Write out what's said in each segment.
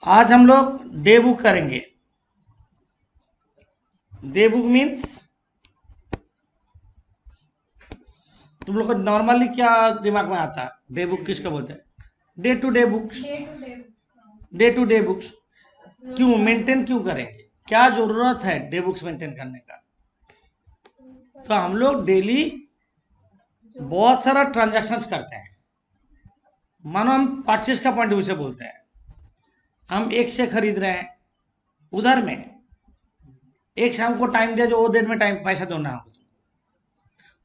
आज हम लोग डे बुक करेंगे। डे बुक मीन्स तुम लोग को नॉर्मली क्या दिमाग में आता है? डे बुक किसको बोलते हैं? Day to day books. Day to day books क्यों मेंटेन क्यों करेंगे? क्या जरूरत है डे बुक्स मेंटेन करने का? तो हम लोग डेली बहुत सारा ट्रांजैक्शंस करते हैं। मानो हम परचेज का पॉइंट ऑफ व्यू से बोलते हैं। हम एक से खरीद रहे हैं उधर में, एक से हमको टाइम दिया जो वो देर में टाइम पैसा देना है।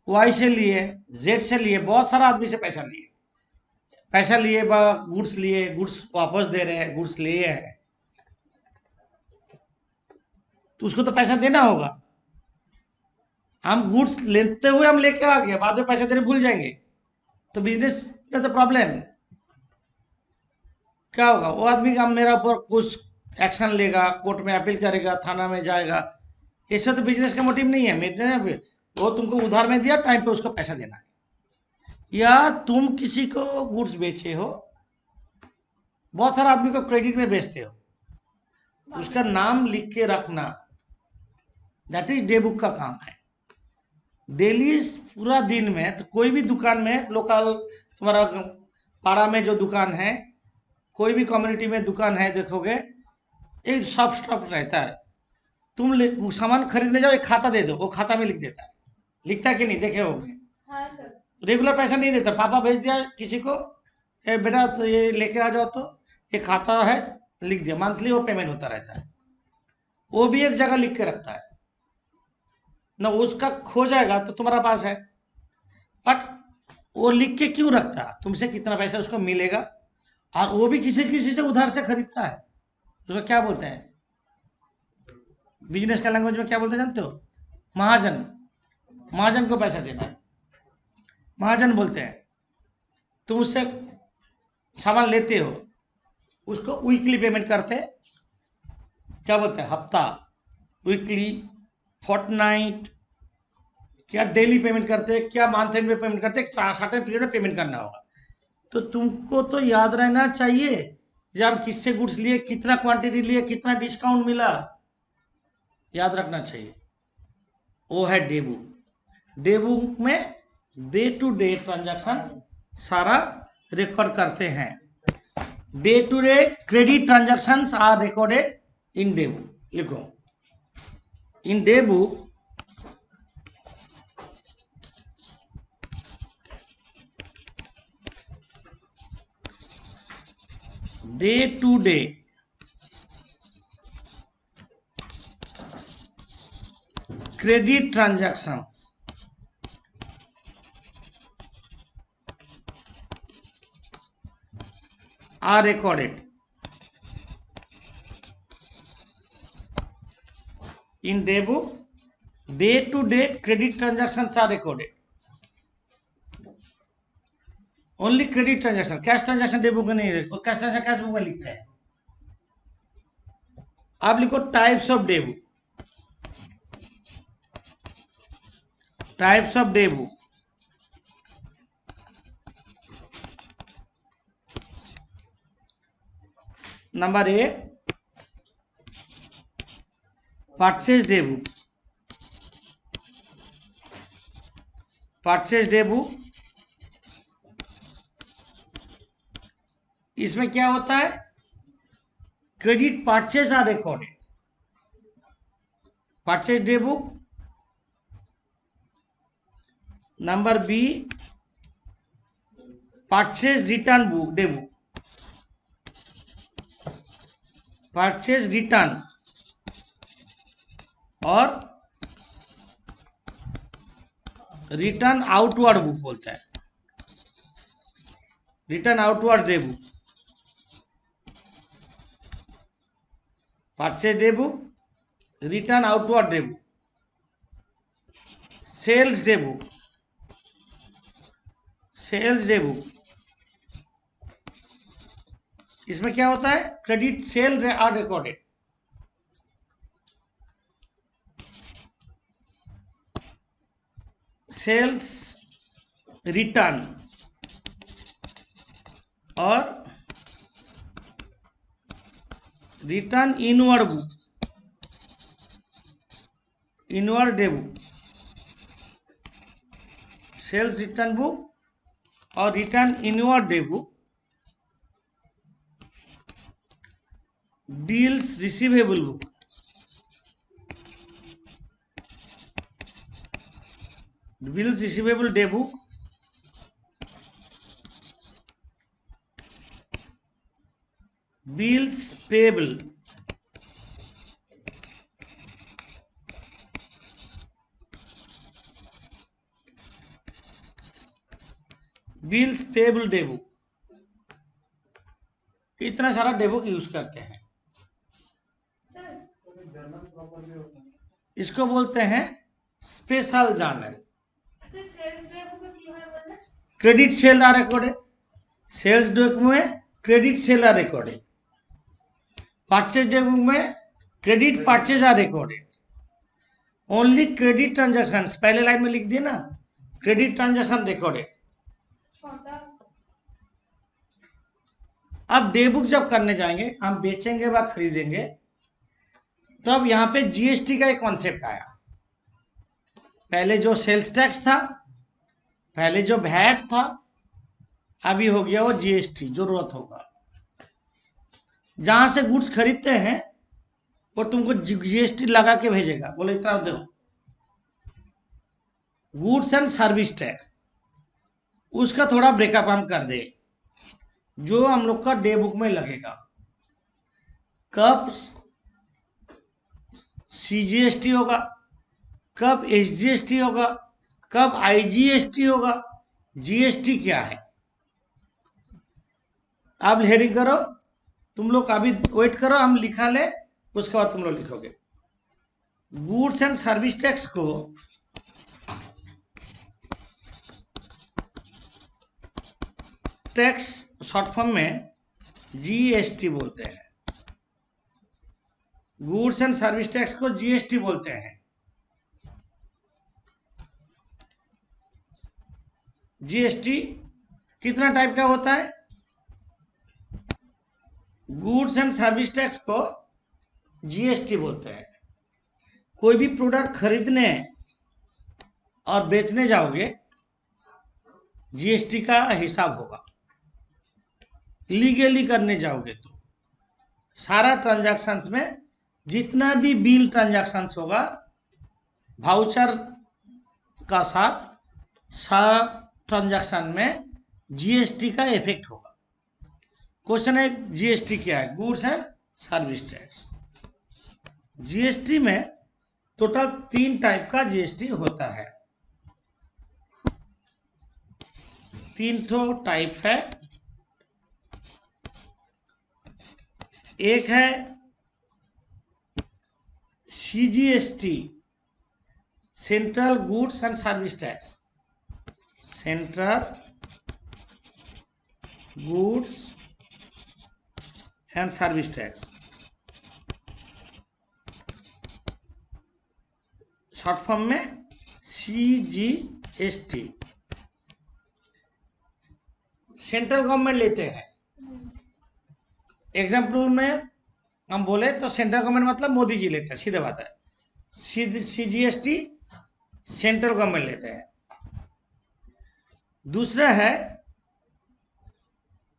वाई से लिए, जेड से लिए, बहुत सारा आदमी से पैसा लिए, गुड्स लिए, गुड्स वापस दे रहे हैं, गुड्स लिए हैं, तो उसको तो पैसा देना होगा। हम गुड्स लेते हुए हम लेके आ गए, बाद में पैसा देने भूल जाएंगे, तो बिजनेस में तो प्रॉब्लम क्या होगा? वो आदमी का मेरा ऊपर कुछ एक्शन लेगा, कोर्ट में अपील करेगा, थाना में जाएगा। ऐसा तो बिजनेस का मोटिव नहीं है मेरे। वो तुमको उधार में दिया, टाइम पे उसको पैसा देना है। या तुम किसी को गुड्स बेचे हो, बहुत सारा आदमी को क्रेडिट में बेचते हो, उसका नाम लिख के रखना, दैट इज डे बुक का काम है। डेली पूरा दिन में तो कोई भी दुकान में, लोकल तुम्हारा पाड़ा में जो दुकान है, कोई भी कम्युनिटी में दुकान है, देखोगे एक शॉप स्टॉप रहता है। तुम सामान खरीदने जाओ, एक खाता दे दो, वो खाता में लिख देता है। लिखता है कि नहीं? देखे होगे। हाँ सर। रेगुलर पैसा नहीं देता, पापा भेज दिया किसी को, बेटा तो ये लेके आ जाओ, तो ये खाता है, लिख दिया, मंथली वो पेमेंट होता रहता है। वो भी एक जगह लिख के रखता है ना, उसका खो जाएगा तो तुम्हारा पास है। बट वो लिख के क्यों रखता है? तुमसे कितना पैसा उसको मिलेगा, और वो भी किसी किसी से उधार से खरीदता है। उसको क्या बोलते हैं बिजनेस का लैंग्वेज में? क्या बोलते हैं जानते हो? महाजन। महाजन को पैसा देना है, महाजन बोलते हैं। तुम उससे सामान लेते हो, उसको वीकली पेमेंट करते हैं, क्या बोलते हैं, हफ्ता, वीकली, फोर्टनाइट, क्या डेली पेमेंट करते हैं, क्या मंथ एंड में पेमेंट करते हैं, सर्टेन पीरियड में पेमेंट करना होगा। तो तुमको तो याद रहना चाहिए जब हम किससे गुड्स लिए, कितना क्वांटिटी लिए, कितना डिस्काउंट मिला, याद रखना चाहिए। वो है डे बुक। डे बुक में डे टू डे ट्रांजैक्शन सारा रिकॉर्ड करते हैं। Day to day credit transaction are recorded in day book. लिखो, in day book day to day credit transactions are recorded in day book. Day to day credit transactions are recorded. Only credit transaction, cash transaction day book में नहीं है। Cash transaction cash book में लिखते हैं। आप लिखो types of day book. Types of day book, number A purchase day book. Purchase day book, इसमें क्या होता है? Credit purchase are recorded. Purchase day book. Number B purchase return book day book. Purchase return और return outward book बोलता है। Return outward day book, purchase day book, return outward day book, sales day book. Sales day book, इसमें क्या होता है? Credit sale are recorded. Sales return और return inward book, inward day book, sales return book और return inward day book, bills receivable book, bills receivable day book, bills payable, bills payable day book, इतना सारा day book use करते हैं। इसको बोलते हैं special journal. Credit sale are recorded, sales day book में credit sale are recorded, purchase day book में credit purchase are recorded, only credit transaction, पहले लाइन में लिख दिए ना, क्रेडिट ट्रांजैक्शन रिकॉर्डेड। अब डे बुक जब करने जाएंगे, हम बेचेंगे व खरीदेंगे, तब यहाँ पे जीएसटी का एक कॉन्सेप्ट आया। पहले जो सेल्स टैक्स था, पहले जो वैट था, अभी हो गया वो जीएसटी, जरूरत होगा। जहां से गुड्स खरीदते हैं वो तुमको जीएसटी लगा के भेजेगा, बोले इतना दो। गुड्स एंड सर्विस टैक्स, उसका थोड़ा ब्रेकअप हम कर दे, जो हम लोग का डे बुक में लगेगा। कब सीजीएसटी होगा, कब एसजीएसटी होगा, कब आईजीएसटी होगा, जीएसटी क्या है। आप हेडिंग करो, तुम लोग अभी वेट करो, हम लिखा ले, उसके बाद तुम लोग लिखोगे। गुड्स एंड सर्विस टैक्स को टैक्स शॉर्ट फॉर्म में जीएसटी बोलते हैं। गुड्स एंड सर्विस टैक्स को जीएसटी बोलते हैं। जीएसटी कितना टाइप का होता है? गुड्स एंड सर्विस टैक्स को जीएसटी बोलते हैं। कोई भी प्रोडक्ट खरीदने और बेचने जाओगे, जीएसटी का हिसाब होगा। लीगली करने जाओगे तो सारा ट्रांजैक्शंस में जितना भी बिल ट्रांजैक्शंस होगा, वाउचर का साथ सारा ट्रांजैक्शन में जीएसटी का इफेक्ट होगा। क्वेश्चन है जीएसटी क्या है? Goods and service tax. GST में टोटल 3 टाइप का जीएसटी होता है। 3 तो टाइप है। एक है CGST, central goods and service tax, central goods and service tax, short form में सीजीएसटी। सेंट्रल गवर्नमेंट लेते हैं। एग्जाम्पल में हम बोले तो सेंट्रल गवर्नमेंट मतलब मोदी जी लेते हैं, सीधे बात है। सीजीएसटी सेंट्रल गवर्नमेंट लेते हैं। दूसरा है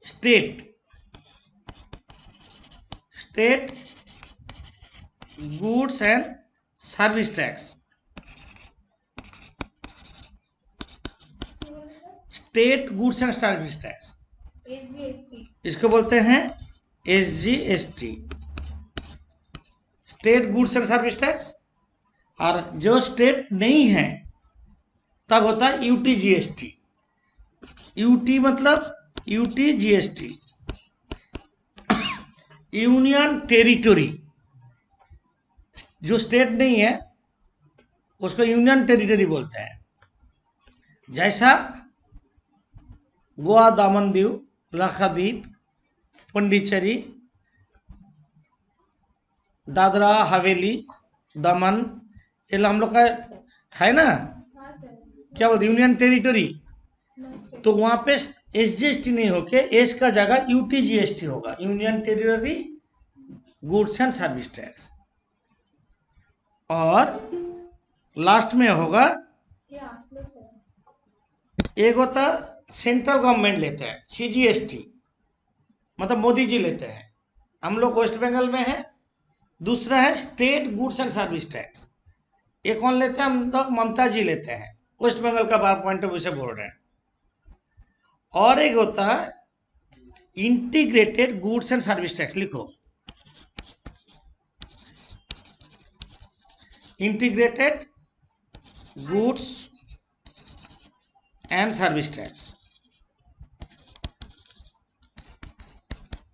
state, state goods and service tax. State goods and service tax, इसको बोलते हैं SGST, state goods and service tax. और जो स्टेट नहीं है तब होता है यूटीजीएसटी। यूटी मतलब यूटीजीएसटी, यूनियन टेरिटोरी। जो स्टेट नहीं है उसको यूनियन टेरिटरी बोलते हैं। जैसा गोवा, दामन दीव, लक्षद्वीप, पुडुचेरी, दादरा हवेली, दमन, ये हम लोग का है ना, क्या बोलते यूनियन टेरिटरी। तो वहां पे एसजीएसटी नहीं होके एस का जगह यूटीजीएसटी होगा, union territory goods and service tax, और लास्ट में होगा एक होता सेंट्रल गवर्नमेंट लेते हैं सीजीएसटी, मतलब मोदी जी लेते हैं, हम लोग वेस्ट बंगाल में हैं। दूसरा है state goods and service tax, ये कौन लेते हैं? हम लोग ममता जी लेते हैं, वेस्ट बंगाल का पॉइंट ऑफ व्यू से बोल रहे हैं। और एक होता है integrated goods and service tax, लिखो integrated goods and service tax.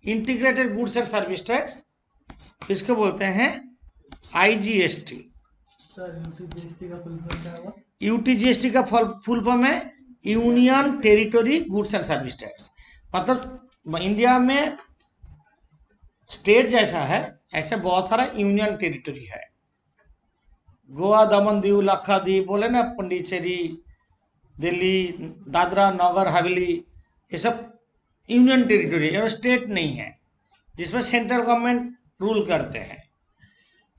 Integrated goods and service tax इसको बोलते हैं आईजीएसटी। यूटीजीएसटी का फुल फॉर्म है union territory goods and service tax. मतलब इंडिया में स्टेट जैसा है ऐसे बहुत सारा यूनियन टेरिटरी है। गोवा, दमन, दीव, लक्षद्वीप बोले ना, पुडुचेरी, दिल्ली, दादरा नगर हवेली, ये सब यूनियन टेरिटरी है, स्टेट नहीं है, जिसमें सेंट्रल गवर्नमेंट रूल करते हैं।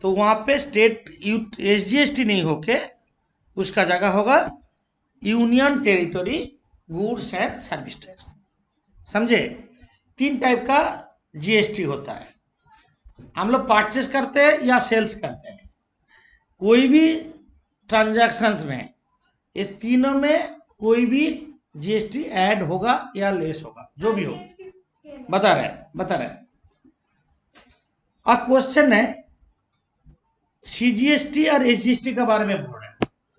तो वहाँ पे स्टेट एसजीएसटी नहीं होके उसका जगह होगा union territory goods and service tax. समझे? 3 टाइप का जीएसटी होता है। हम लोग परचेस करते हैं या सेल्स करते हैं, कोई भी ट्रांजैक्शंस में ये तीनों में कोई भी जीएसटी ऐड होगा या लेस होगा, जो भी हो। बता रहे अब क्वेश्चन है सीजीएसटी और एसजीएसटी के बारे में बोल रहे हैं।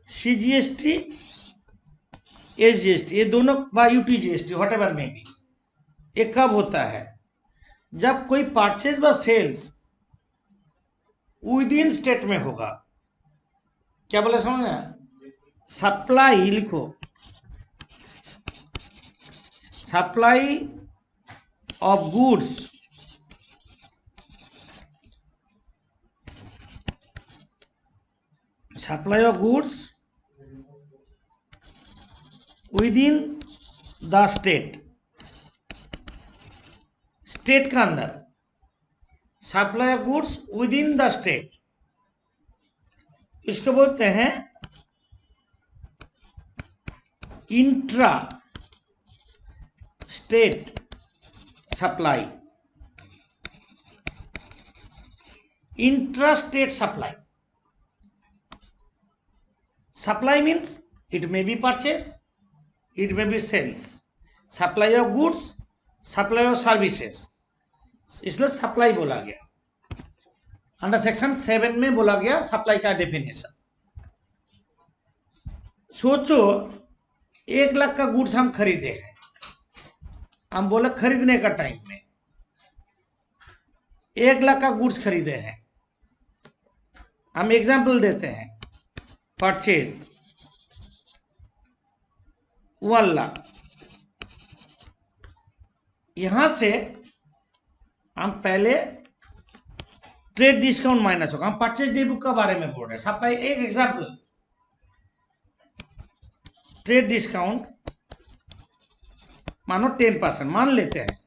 सीजीएसटी, एसजीएसटी ये दोनों बा यूटीजीएसटी व्हाट एवर में भी, ये कब होता है? जब कोई परचेज व सेल्स विद इन स्टेट में होगा। क्या बोले समझ में? सप्लाई लिखो, supply of goods with in the state का अंदर, supply of goods with in the state, इसको बोलते हैं intra state supply. Intra state supply, supply means it may be purchase, it may be sales, supply of goods, supply of services, इसलिए supply बोला गया। Under section 7 में बोला गया supply का डेफिनेशन। सोचो 1 लाख का गुड्स हम खरीदे हैं, हम बोले खरीदने का टाइम में 1 लाख का गुड्स खरीदे हैं। हम एग्जाम्पल देते हैं, परचेज 1 लाख, यहां से हम पहले ट्रेड डिस्काउंट माइनस होगा। हम परचेज डे बुक के बारे में बोल रहे हैं। सप्लाई, एक एग्जाम्पल, ट्रेड डिस्काउंट मानो 10% मान लेते हैं,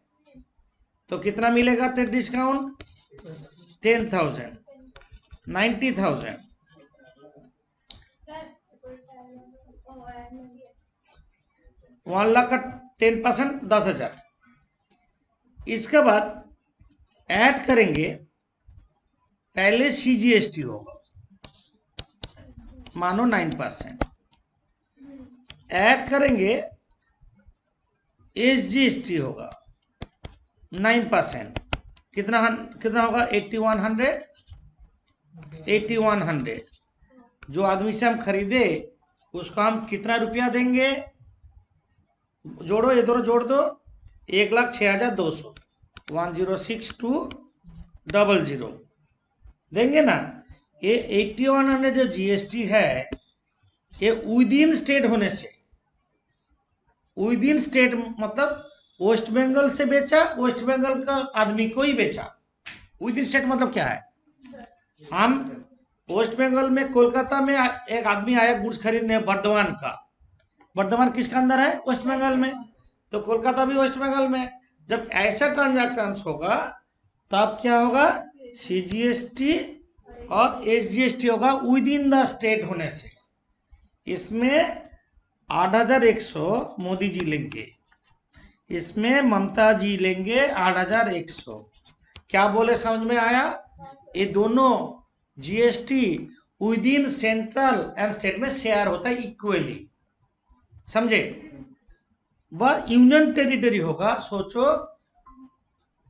तो कितना मिलेगा ट्रेड डिस्काउंट? 10,000, 90,000, 1 लाख का 10% 10,000। इसके बाद ऐड करेंगे, पहले सीजीएसटी होगा मानो 9%, ऐड करेंगे एसजीएसटी होगा 9%, कितना होगा? 8100। जो आदमी से हम खरीदे उसको हम कितना रुपया देंगे? जोड़ो, ये दोनों जोड़ दो, 1,06,200, 106200 देंगे ना। ये 8100 जो जीएसटी है ये विद इन स्टेट होने से, विद इन स्टेट मतलब वेस्ट बंगाल से बेचा, वेस्ट बंगाल का आदमी को ही बेचा। विद इन स्टेट मतलब क्या है? हम वेस्ट बंगाल में, कोलकाता में एक आदमी आया गुड्स खरीदने बर्धमान का, बर्धमान किसका अंदर है? वेस्ट बंगाल में, तो कोलकाता भी वेस्ट बंगाल में। जब ऐसा ट्रांजैक्शन होगा तब क्या होगा, सीजीएसटी और एसजीएसटी होगा विद इन द स्टेट होने से। इसमें 8,100 मोदी जी लेंगे, इसमें ममता जी लेंगे 8,100। क्या बोले, समझ में आया? ये दोनों GST with in central and state में शेयर होता है इक्वली, समझे? वह यूनियन टेरिटरी होगा। सोचो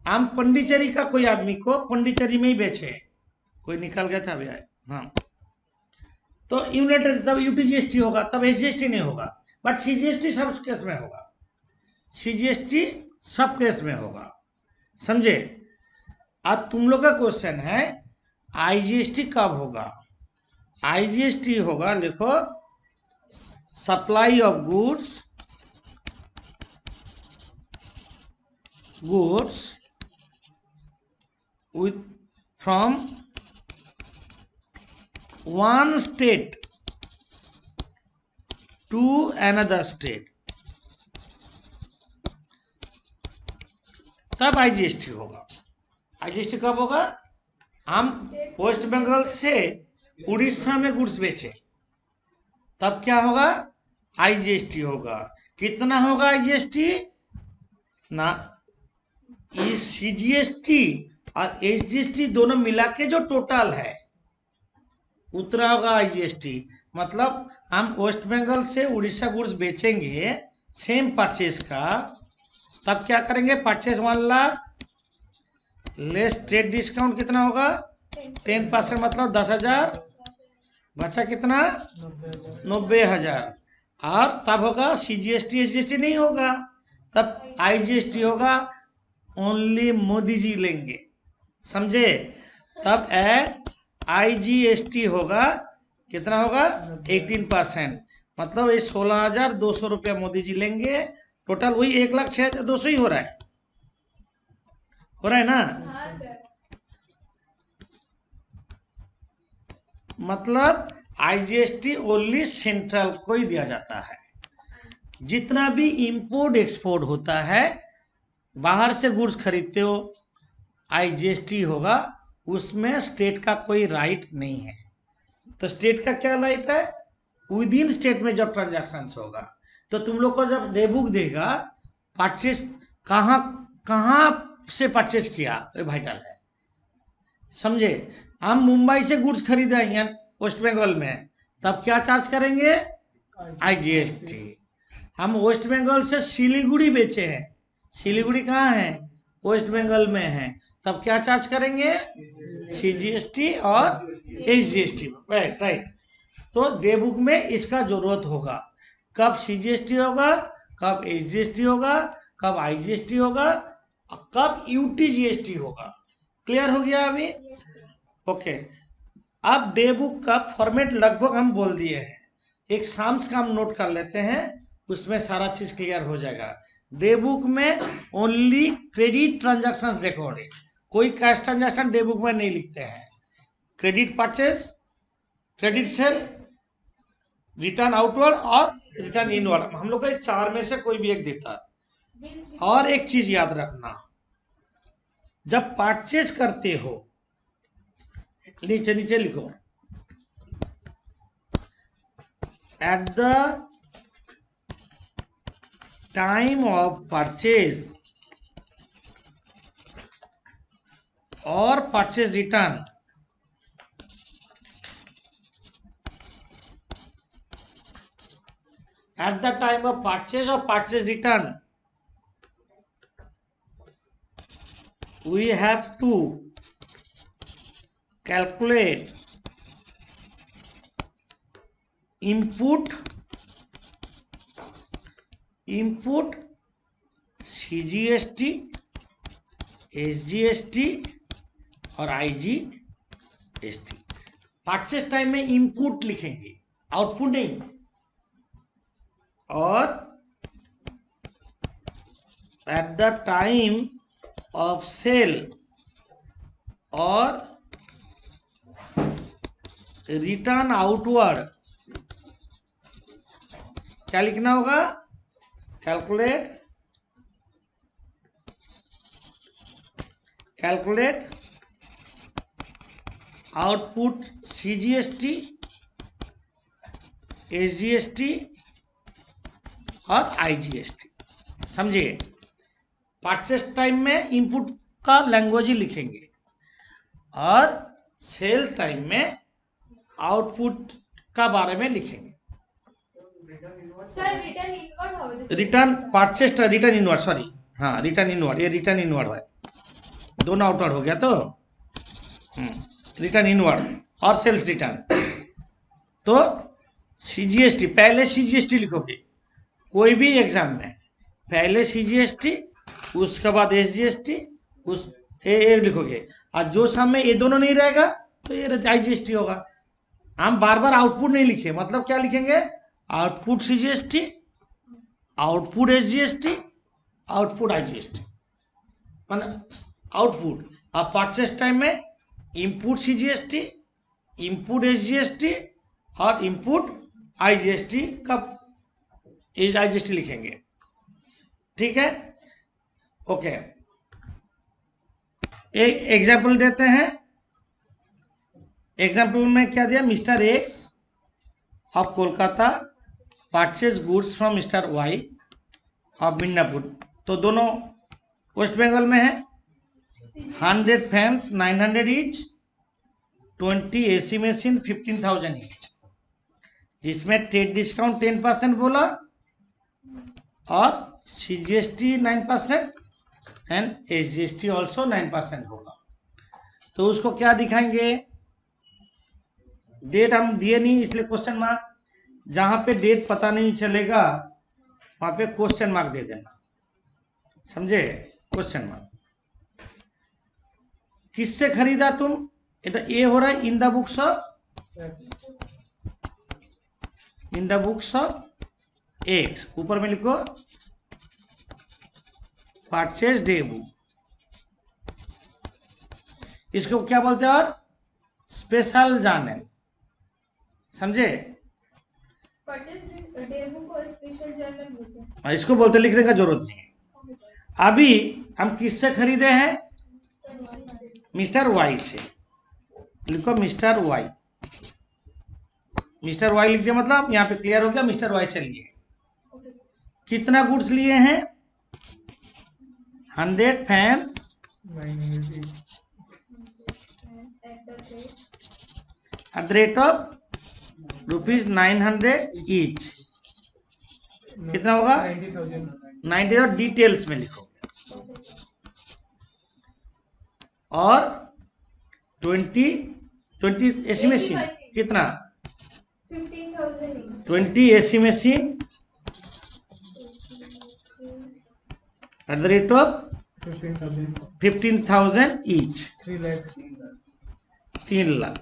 हम पंडिचेरी का कोई आदमी को पंडिचेरी में ही बेचे, कोई निकल गया था अभी आए, हाँ, तो यूनियन तब यूटीजीएसटी होगा, तब एसजीएसटी नहीं होगा। बट सीजीएसटी सब केस में होगा, सीजीएसटी सब केस में होगा, समझे? आज तुम लोग का क्वेश्चन है आईजीएसटी कब होगा। आईजीएसटी होगा, देखो, supply of goods with from one state to another state, तब आईजीएसटी होगा। आईजीएसटी कब होगा? हम वेस्ट बंगाल से उड़ीसा में गुड्स बेचे, तब क्या होगा, आईजीएसटी होगा। कितना होगा आईजीएसटी ना, ये सीजीएसटी और एसजीएसटी दोनों मिला के जो टोटल है उतना होगा आईजीएसटी। मतलब हम वेस्ट बंगाल से उड़ीसा गुड्स बेचेंगे सेम परचेज का, तब क्या करेंगे, purchase 1 lakh less trade discount कितना होगा, 10%, मतलब 10,000, बचा कितना, 90,000। और तब होगा सीजीएसटी एसजीएसटी नहीं होगा, तब आईजीएसटी होगा, ओनली मोदी जी लेंगे, समझे? तब आईजीएसटी होगा, कितना होगा, 18%, मतलब ये 16,200 रुपया मोदी जी लेंगे। टोटल वही 1,06,200 ही हो रहा है ना? मतलब आईजीएसटी ओनली सेंट्रल को ही दिया जाता है। जितना भी इंपोर्ट एक्सपोर्ट होता है, बाहर से गुड्स खरीदते हो, आईजीएसटी होगा, उसमें स्टेट का कोई राइट नहीं है। तो स्टेट का क्या राइट है, विद इन स्टेट में जब ट्रांजैक्शन होगा, तो तुम लोग को जब डेबुक देगा परचेज कहाँ कहाँ से परचेज किया, वाइटल है, समझे? हम मुंबई से गुड्स खरीद रहे हैं वेस्ट बंगाल में, तब क्या चार्ज करेंगे, आईजीएसटी। हम वेस्ट बंगाल से सिलीगुड़ी बेचे हैं, सिलीगुड़ी कहाँ है, वेस्ट बंगाल में है, तब क्या चार्ज करेंगे, सीजीएसटी और एसजीएसटी, राइट। तो डे बुक में इसका जरूरत होगा, कब सीजीएसटी होगा, कब एसजीएसटी होगा, कब आईजीएसटी होगा, कब यूटीजीएसटी होगा। क्लियर हो गया अभी? ओके। अब डे बुक का फॉर्मेट लगभग हम बोल दिए हैं, एक साम्स का हम नोट कर लेते हैं, उसमें सारा चीज क्लियर हो जाएगा। डे बुक में ओनली क्रेडिट ट्रांजैक्शंस रिकॉर्डेड, कोई कैश ट्रांजैक्शन डे बुक में नहीं लिखते हैं। Credit purchase, credit sale, return outward और रिटर्न इनवर्ड, हम लोग का 4 में से कोई भी एक देता है। और एक चीज याद रखना, जब परचेज करते हो, नीचे नीचे लिखो, at the time of purchase और purchase return, at the time of purchase or purchase return, we have to calculate input CGST, SGST और IGST। परचेज टाइम में इनपुट लिखेंगे, आउटपुट नहीं। और at the time of sale और return outward क्या लिखना होगा, कैलकुलेट आउटपुट CGST, SGST और IGST। समझिए, परचेस टाइम में इनपुट का लैंग्वेज ही लिखेंगे और सेल टाइम में आउटपुट का बारे में लिखेंगे। सर रिटर्न इनवर्ड होगा, return purchase return inward, sorry, हाँ रिटर्न इनवर्ड, ये रिटर्न इनवर्ड है, दोनों आउटवर्ड हो गया। तो रिटर्न इनवर्ड और सेल्स रिटर्न। तो CGST, पहले CGST लिखोगे कोई भी एग्जाम में, पहले CGST उसके बाद SGST, उस ए लिखोगे। और जो सामने ये दोनों नहीं रहेगा तो ये IGST होगा। हम बार बार आउटपुट नहीं लिखे, मतलब क्या लिखेंगे, output CGST, output SGST, output IGST, output. अब परचेस टाइम में इनपुट CGST, इनपुट SGST और इनपुट IGST का IGST लिखेंगे। ठीक है, ओके। एक एग्जाम्पल देते हैं। एग्जाम्पल में क्या दिया, mister X of Kolkata purchase goods from mister Y of Midnapur. तो दोनों वेस्ट बंगाल में है। 100 fans 900 each, 20 AC machine 15,000 each, जिसमें ट्रेड डिस्काउंट 10% बोला और CGST 9% एंड SGST ऑल्सो 9% होगा। तो उसको क्या दिखाएंगे, डेट हम दिए नहीं इसलिए क्वेश्चन मार्क, जहां पे डेट पता नहीं चलेगा वहां पे क्वेश्चन मार्क दे देना, समझे, क्वेश्चन मार्क। किससे खरीदा तुम, ये हो रहा है in the books of x, ऊपर में लिखो परचेज डे बुक। इसको क्या बोलते हैं, और स्पेशल जर्नल, समझे। परचेज डे बुक को स्पेशल जर्नल बोलते हैं। इसको बोलते, लिखने का जरूरत नहीं है। अभी हम किससे खरीदे हैं, मिस्टर वाई से। लिखो मिस्टर वाई, मिस्टर वाई लिख दिया, मतलब यहाँ पे क्लियर हो गया, मिस्टर वाई से लिए। कितना गुड्स लिए हैं, 100 fans at the rate of ₹900 each. कितना होगा, 90,000 डिटेल्स में लिखो। और 20 AC मशीन कितना, 20 AC machine at the rate of 15,000 each, 3 lakh.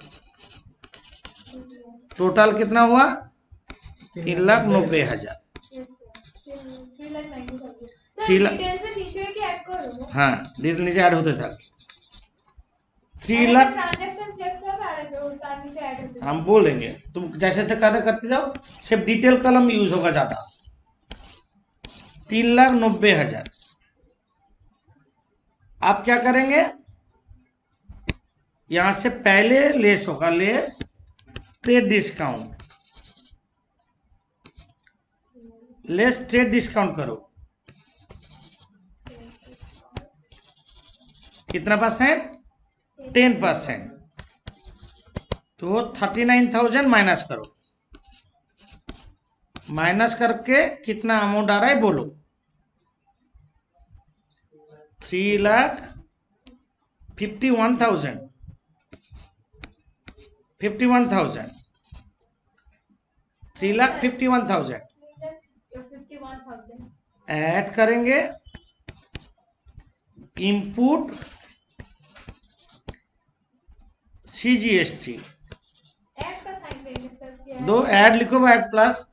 Total कितना हुआ, 3,90,000। 3 लाख, हाँ डिटेल नीचे ऐड होते था। 3 लाख हम बोलेंगे, तुम जैसे जैसे करते जाओ, सिर्फ डिटेल कलम यूज होगा ज्यादा। 3,90,000। आप क्या करेंगे, यहां से पहले लेस होगा, less trade discount, less trade discount करो, कितना %, 10%। तो 39,000 माइनस करो, माइनस करके कितना अमाउंट आ रहा है बोलो, 3,51,000, 3,51,000 ऐड करेंगे। इनपुट CGST, दो ऐड लिखो, ऐड प्लस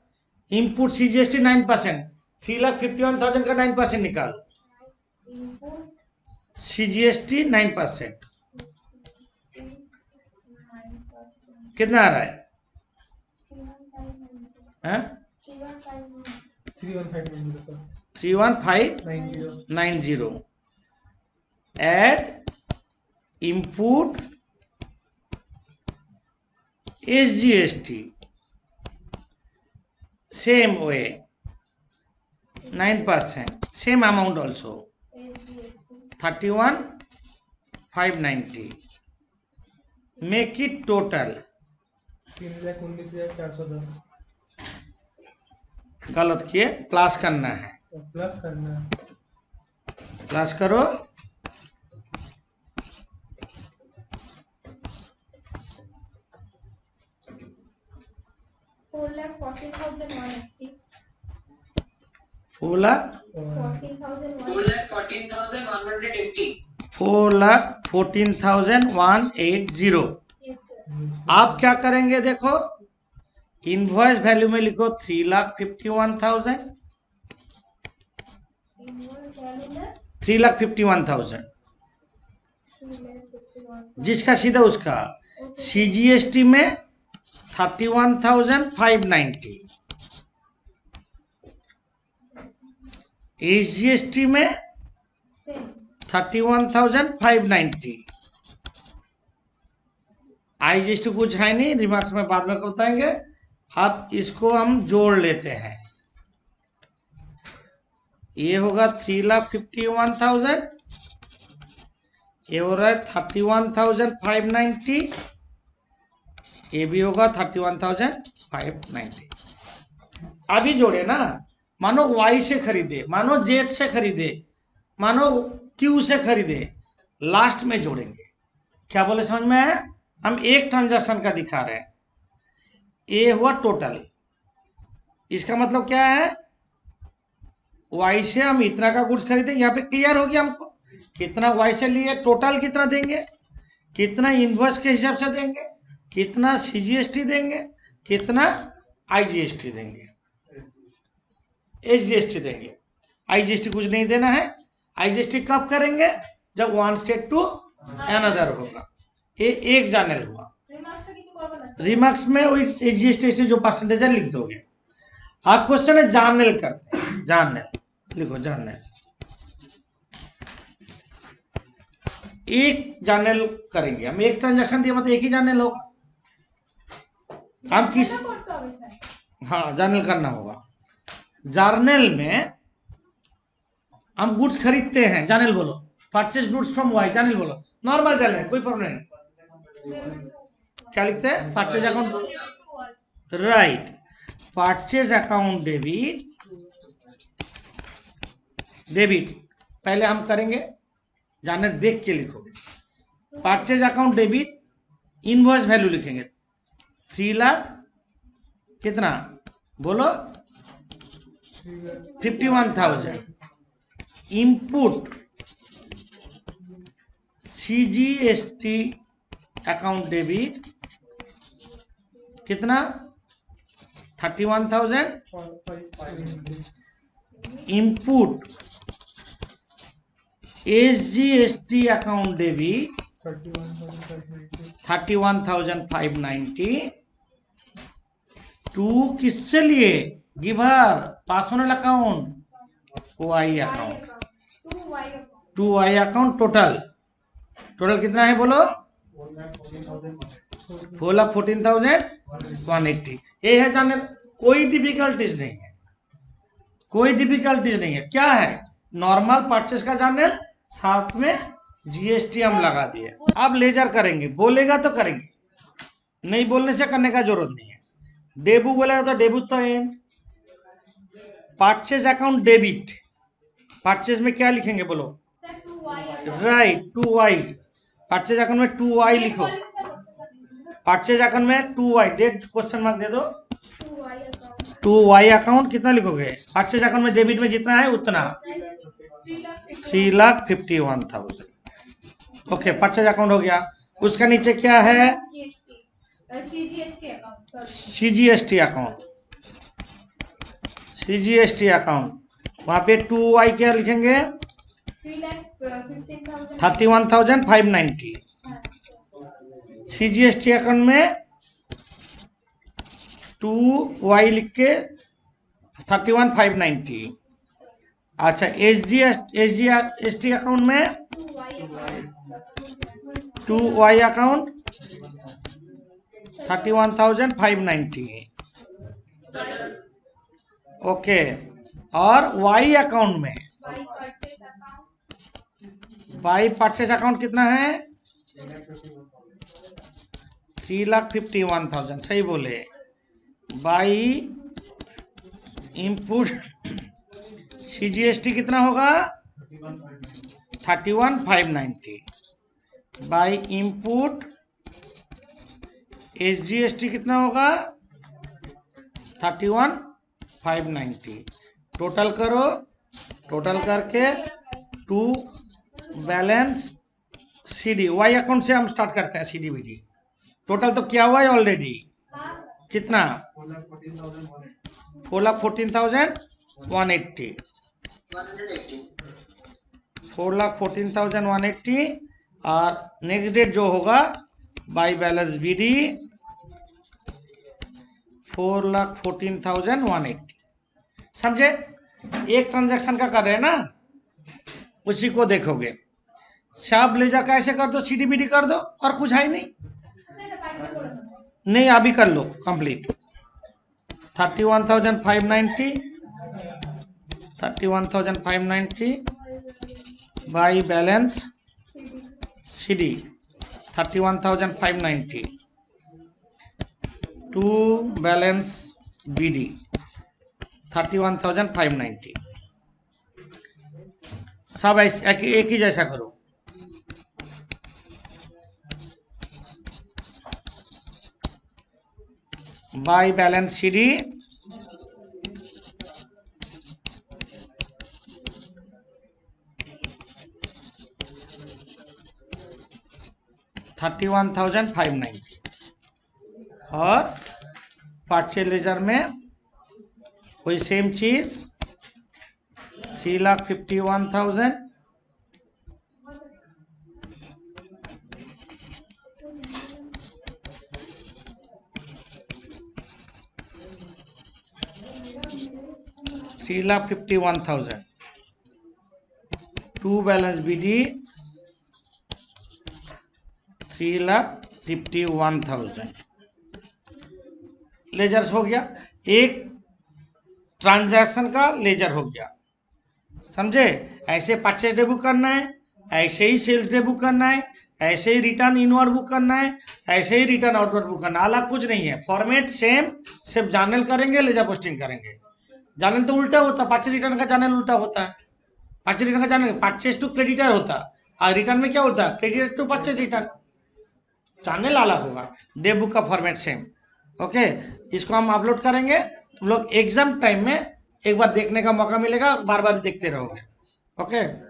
इनपुट CGST 9%, 3,51,000 का 9% निकालो, CGST 9%, कितना आ रहा है, 31590 add input SGST same way 9%, same amount also SGST 31,590. Make it total. 3,19,410 गलत किए, प्लस करना है, प्लस करना है। प्लस करो। 4,14,180. 4,14,180. 4,14,180. Yes, sir. आप क्या करेंगे देखो, इनवॉइस वैल्यू में लिखो 3,51,000, Invoice value में 3,51,000 3,51,000. जिसका सीधा उसका। Okay. CGST में 31,590, SGST में Same. 31,590, IGST कुछ है नहीं, रिमार्क्स में बाद में बताएंगे। अब इसको हम जोड़ लेते हैं, ये होगा 3,51,000, ये हो रहा है 31,590, ये भी होगा 31,590। अभी जोड़े ना, मानो Y से खरीदे, मानो Z से खरीदे, मानो Q से खरीदे, लास्ट में जोड़ेंगे। क्या बोले समझ में आया? हम एक ट्रांजैक्शन का दिखा रहे हैं, ये हुआ टोटल। इसका मतलब क्या है, Y से हम इतना का गुड्स खरीदे, यहाँ पे क्लियर हो गया हमको कितना Y से लिए, टोटल कितना देंगे, कितना इनवॉइस के हिसाब से देंगे, कितना CGST देंगे, कितना IGST देंगे, SGST देंगे। IGST कुछ नहीं देना है। IGST कब करेंगे, जब वन स्टेट टू अनदर होगा। ये एक जानल हुआ। Remarks का किसी और बना रिमार्क्स में वही SGST जो परसेंटेज है लिख दोगे। आप क्वेश्चन है जानल करते हैं, जानल लिखो, जानल एक जानल करेंगे हम, एक ट्रांजैक्शन दिया मतलब एक ही जानल होगा। हम किस, करता हूँ वैसा। हाँ जानल करना होगा। जर्नल में हम गुड्स खरीदते हैं, जानल बोलो, परचेज गुड्स फ्रॉम वाई, जानल बोलो, नॉर्मल जानल, कोई प्रॉब्लम नहीं। क्या लिखते हैं, purchase account, right, purchase account debit, debit पहले हम करेंगे, जानल देख के लिखोगे। Purchase account debit, invoice value लिखेंगे 3 लाख कितना बोलो, 51,000। इनपुट CGST अकाउंट डेबिट कितना 31,000। Input SGST account debit 31,590। To किससे लिए, giver, personal account, Y account, 2Y account. 2Y account. Total कितना है बोलो, 4,14,180। ये है जानल, कोई डिफिकल्टीज नहीं है, कोई डिफिकल्टीज नहीं है। क्या है, नॉर्मल परचेस का जानल, साथ में GST हम लगा दिए। अब लेजर करेंगे, बोलेगा तो करेंगे, नहीं बोलने से करने का जरूरत नहीं है। डेबू बोलेगा तो डेबू तो and. Purchase account debit, purchase में क्या लिखेंगे बोलो, Sir, 2Y account. Right 2Y। Purchase account में 2Y लिखो, परचेज अकाउंट में 2Y, डेट क्वेश्चन मार्क दे दो। 2Y account. 2Y अकाउंट कितना लिखोगे, परचेज अकाउंट में डेबिट में जितना है उतना, 3,51,000। ओके, परचेज अकाउंट हो गया। उसका नीचे क्या है, GST. CGST account. Sorry. CGST account, CGST account, वहां पे 2Y क्या लिखेंगे, 3,15,000. 31,590। CGST अकाउंट में 2Y लिख के 31,590। अच्छा, SGST अकाउंट में 2Y account. To Y account 31,590। Okay, और वाई अकाउंट में वाई परचेज अकाउंट कितना है? 3,51,000, सही बोले। बाई इनपुट CGST कितना होगा? 31,590। बाई इनपुट SGST कितना होगा? 31,590। टोटल करो, टोटल करके to balance CD Y account से हम स्टार्ट करते हैं। CDBD टोटल तो क्या हुआ है ऑलरेडी? कितना? 4,14,180। 4,14,180 और नेक्स्ट डेट जो होगा बाई बैलेंस BD 4,14,180। समझे? एक ट्रांजैक्शन का कर रहे हैं ना, उसी को देखोगे। सब लेजर का ऐसे कर दो, CDBD कर दो, और कुछ है ही नहीं। नहीं, अभी कर लो complete. 31,590 by balance CD 31,590 to balance BD 31,590। सब एक ही जैसा करो। बाई बैलेंस CD 31,590 और परचेज लेजर में वही सेम चीज 3,51,000 3,51,000 टू बैलेंस BD 3,51,000। लेजर्स हो गया, एक ट्रांजैक्शन का लेजर हो गया। समझे? ऐसे परचेज डे बुक करना है, ऐसे ही सेल्स डे बुक करना है, ऐसे ही रिटर्न इनवर्ड बुक करना है, ऐसे ही रिटर्न आउटवर्ड बुक करना है। अलग कुछ नहीं है, फॉर्मेट सेम, सिर्फ जर्नल करेंगे, लेजर पोस्टिंग करेंगे। जर्नल तो उल्टा होता है, परचेज रिटर्न का जर्नल उल्टा होता है। परचेज रिटर्न का जर्नल परचेज टू क्रेडिटर होता है, और रिटर्न में क्या होता है? Creditor to purchase return. Channel अलग होगा, डे बुक का फॉर्मेट सेम। ओके, इसको हम अपलोड करेंगे, तुम लोग एग्जाम टाइम में एक बार देखने का मौका मिलेगा, बार बार देखते रहोगे। ओके।